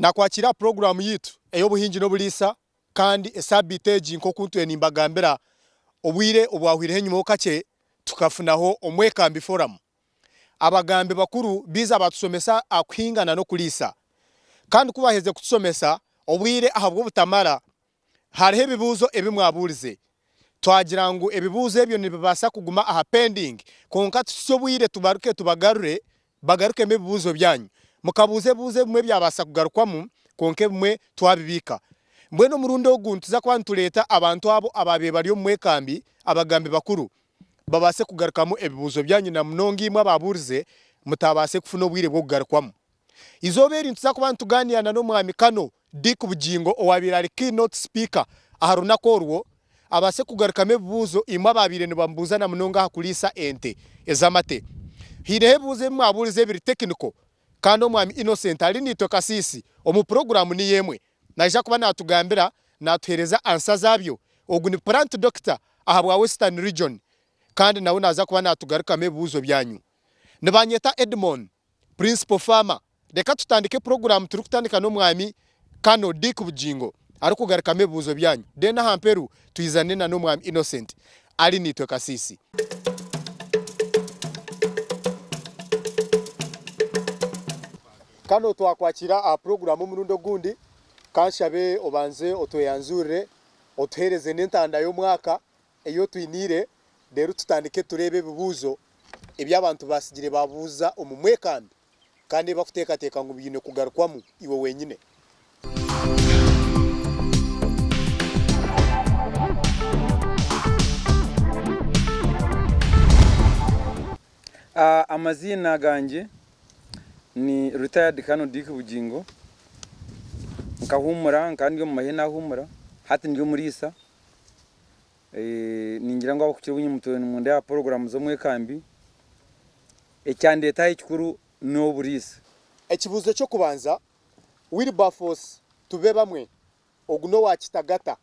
nakwakira program yitu eyobuhingi n'obulisa kandi esabiteji nkokuntu enimbagambira obwire obwahwire henyuma okake tukafunaho omwekambi forum abagambe bakuru biza batusomesa akuhingana no kulisa kandi kubaheze kutusomesa obwire ahabwo butamara hariho ebibuzo ebimwaburize twagira ngo ebibuzo ebyo nibibasa kuguma aha pending konka tusobwire tubaruke bagaruke mebibuzo byanyu mukabuze bimwe byabasa kugarukwamu konke bimwe twabibika mbweno murundo oguntu za kwantuleta abantu abo ababeba ryo mwekambi abagambi bakuru babase kugarukamo ebibuzo byanyu na mnongi imwe ababurize mutabase kufuna obwire bwo kugarukwamu izoberi ntuza kubantu ganiyana no mwami Kano Dick Bugingo owabirari keynote speaker aharuna korwo abase kugarukamo ebibuzo imwe ababire nibambuza na mnonga hakulisa ente ezamate hire buze mwaburize biri technical kandi omwami Innocent ali nito kasisi omu program ni yemwe naija kuba natugambira natuhereza answer zabyo oguni plant doctor ahabwa Western region kandi nawe naza kuba natugaruka mebuzo byanyu nibanyeta Edmond principal farmer reka tutandike program turi kutandika no mwami Kano Dick Bugingo ari kugaruka mebuzo byanyu dena hamperu tuizane na no mwami Innocent ali nito kasisi Kano twakwakira a program murundo gundi kanshabe obanze otoyanzure otuhereze n'entanda yo mwaka eyo twinire rero tutandike turebe bibuzo ebyabantu basigire babuza omumwekambi kandi bakuteka ngo biyine kugarukwamu iwe wenyine amazina ganje ni retired Kano Dick Bugingo nkahumura kandi yo mahena humura hati ndiyo murisa ningira ngo abakukira bunyumutone mu nda ya program zo mwekambi ecyandeta ikuru no burisa ekibuzo cyo kubanza Wilberforce tube bamwe oguno wakitagata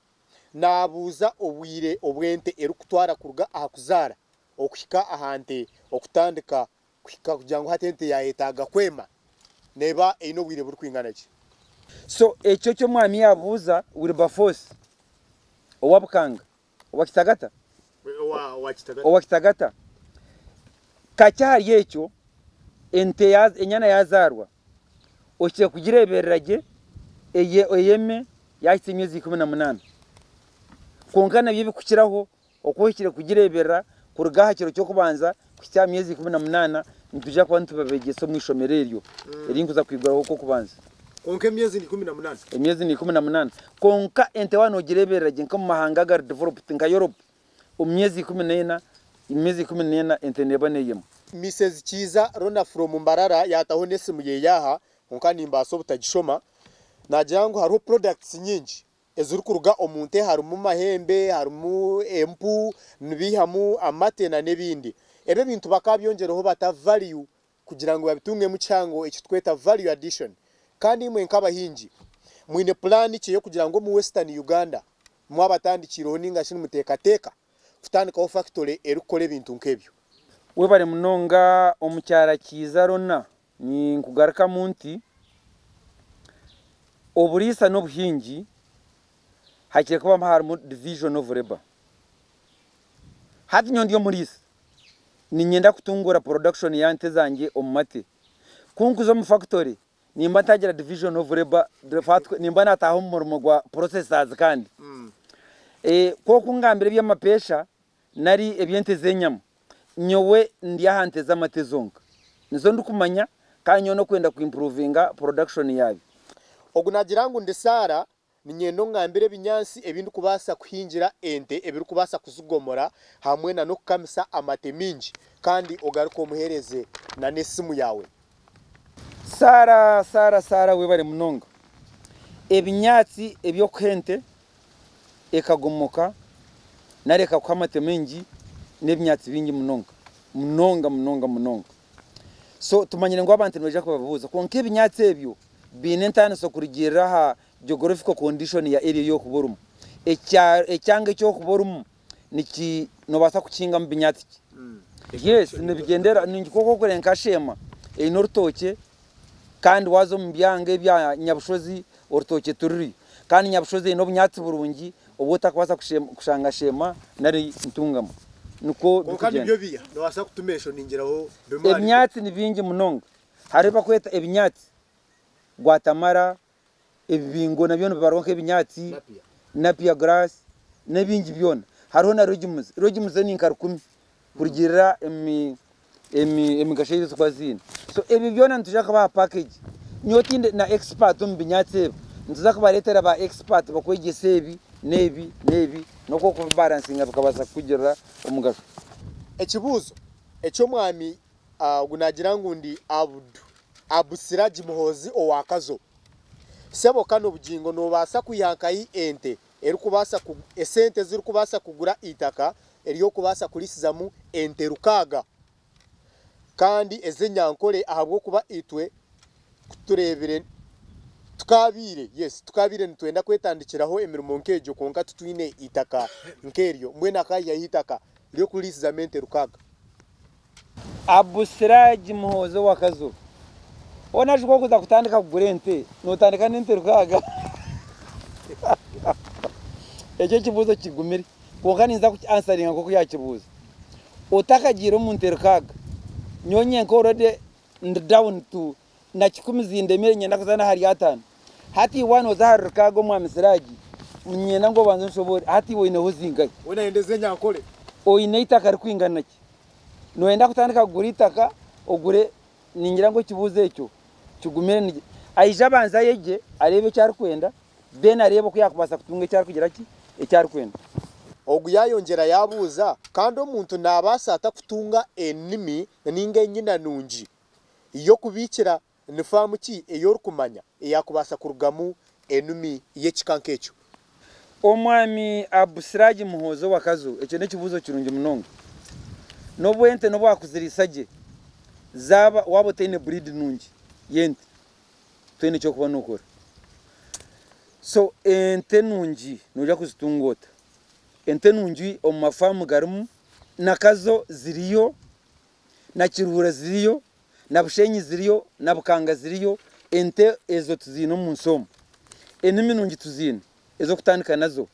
nabuza obwire obwente erukutwara kuruga ahakuzara okuhika ahante okutandika kuhika kugira ngo hatente yayetaga kwema neba eino bwire buri kwingana ki so ekyo cyo mwami yabuza Wilberforce owabukanga owakitagata owakitagata kacyari ekyo ente enyana yazarwa okye kugirebererage eyeme yakitse imyezi 18 konkana bye bikukiraho okwekire kugireberera kuruga hakiro cyo kubanza kutya myezi 18 nituja kwa ntu babegeso mwishomereryo eringuza kwiguraho ko kubanza konke myezi ni 18 emyezi ni 18 konka ente wano girebererage nka mahanga gar developed nka Europe omyezi 14 imyezi 14 ente nebaneyemo Mrs Kiza Rona from Mbarara yataho nesimu ye yaha konka nimbaso butagishoma najango haro products nyingi ezuri kuruga omunte harumu mahembe harumu empu nibihamu amate na nebindi ebe bintu bakabyongereho bata value kugira ngo babitunge mu cyango ekitweta value addition kandi imwe nkabahingi mwine plan cyo kugira ngo mu Western Uganda mwabatandikiro ninga shini mutekateka kutandika factory erukore bintu nkebyo webare munonga omucyara Kiza Rona ni nkugaruka munti oburisa n'obuhingi hakire kuba mahari division of labor hati nyondi yo murisa ni nyenda kutungura production yante zanjye omumate kunkuzo mu factory nimba tagira division of labor nimba nataho mu gwa processors kandi ko kungambire by'amapesha nari ebyente zenyama nyowe ndi ahante z'amate zonka nizo ndukumanya kanyo no kwenda kuimprovinga production yabi ogunagira ngo ndesara ninyendo ngambire binyansi ebindu kubasa kuhingira ente ebiru kubasa kuzugomora hamwe na no kukamisa amate mingi kandi ogaruko muhereze na nesimu yawe Sara webare munonga ebinyatsi ebyo kwente ekagomoka nareka kwamate mingi nebinyatsi bingi munonga so tumanyire ngo abantu baje kubabuza konke ebinyatsi ebyo binentana so kurigira ha geographical condition ya area yo kuborumu ecyange cyo kuborumu niki nobasa kukinga mu binyatsi yes nibigendera ningi koko kurenka shema einortoke kandi wazo mu byange bya Nyabushozi urutoke tururi kandi Nyabushozi no bunyatsi burungi ubota kwasa kushanga shema nari ntungamo nuko kandi byo biya no wasa kutumesho ningiraho ebinyatsi ni bingi munonga hari bakweta ebinyatsi Gwatamara ebingo nabyo baronke ebinyatsi napia grass nebingi byona hariho na rogimus ni nkar 10 kurigirira emigashe kwazina so ebi byona ntujaka ba package nyotinde na expert mu binyatsi ntuzaka baretera ba expert bakwegese ebi nebi noko ku balancinga bakabasa kugira umugasho ekibuzo ekyo mwami gunagira ngundi Abusiraji Muhozi owakazo sebo kano bugingo no basa kuyankayi ente eri kubasa ku esente ziri kubasa kugura itaka eriyo kubasa kulisizamu ente rukaga kandi ezenyankole ahabwo kuba itwe kuturebere tukabire nitwenda kwetandikiraho emirimo nkejo konka tutwine itaka nkeryo mwena kaya itaka ryo kulisizamu ente rukaga Abusiraji Muhozi wakazo ona jiko kuza kutandika kugura ente notandika n'ente rukaga ejo kibuzo kigumire konka ninza answeringa ko yakibuza utakagira umuntu rukaga nyonye ko already down to na 10 zindemere nyenda kuzana hari atanu hati wano za rukaga mwa Misiraji nyenda ngo banze nshobore hati woine hozingaye wona endeze nyankole oineita kari kwingana ki noenda kutandika kugura itaka ogure ningira ngo kibuze ekyo kigumire ni aija banza yeje arebe cyari kwenda ben arebe ko yakubasa kutunga cyari kugira ki ecyari kwenda ogu yayongera yabuza kandi omuntu nabasa atakutunga enimi ninge nyina nungi iyo kubikira ni famu ki eyo rukumanya yakubasa kurugamu enimi yekikankecho omwami Abusiraji Muhozi wakazo ekyo ne kibuzo kirungi munonga nobwente nobwakuzirisaje zaba wabo tene breed nungi yente twene cyo kubona ukora so ente nungi noja kuzitungota ente nungi omumafamu garumu nakazo ziriyo na Kiruhura ziriyo na Bushenyi ziriyo na Bukanga ziriyo ente ezo tuzino mu nsomo enimi nungi tuzine ezo kutandika nazo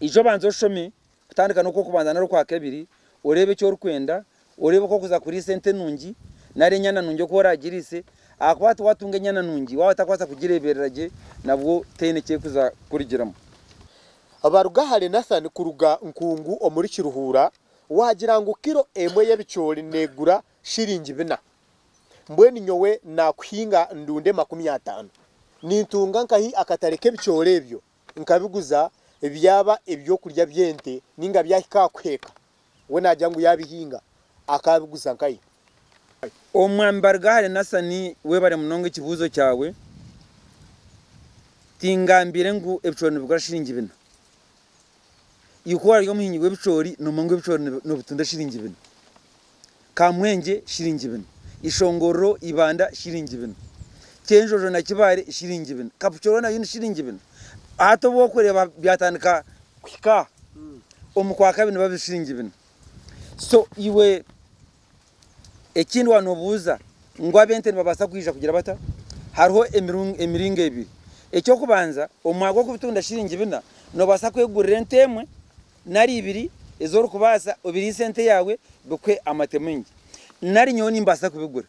ijo banzo shome kutandika no kubanza naro kwa kabiri urebe cyo rukwenda urebe ko kuza kuri sente nungi nari nyana nungi ko ragirise akwatu watunga nyana nungi wawe takwasa kugirebereraje nabwo tene cye kuza kurigiramo abarugahale Nathan kuruga nkungu omuri Kiruhura wagira ngo kiro emwe y'ebicoli negura shiringi bina mbweni nyowe nakuhinga ndunde 50 nintunga nkahi akatareke bicole ebyo nkabiguza ebyaba ebyo kurya byente ninga byahikakweka we najya ngo yabihinga akabiguza nkahi omwambargahale Nathan we bare munonga kibuzo cyawe tingambire ngo ebicoli bigura shiringi bina yuko ariyo muhinyi w'ebicoli no mango ebicoli no butunda shiringi bina Kamwenge shiringi bina Ishongoro Ibanda shiringi bina Cyenjojo na Kibare shiringi bina Kapuchoro na yuni shiringi bina ato bo kureba byatandika kwika omukwaka bino babishiringi bina so iwe ekindi wanobuza ngo abente babasa kwija kugira bata hariho emiringa ebiri ekyo kubanza omwago kubitunda shiringi bina no basa kwegurira entemwe nari ibiri ezoro kubasa obiri sente yawe bukwe amatemengi nari nyoni mbasa kubigura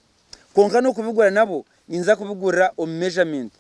konka no kubigura nabo ninza kubigura o measurement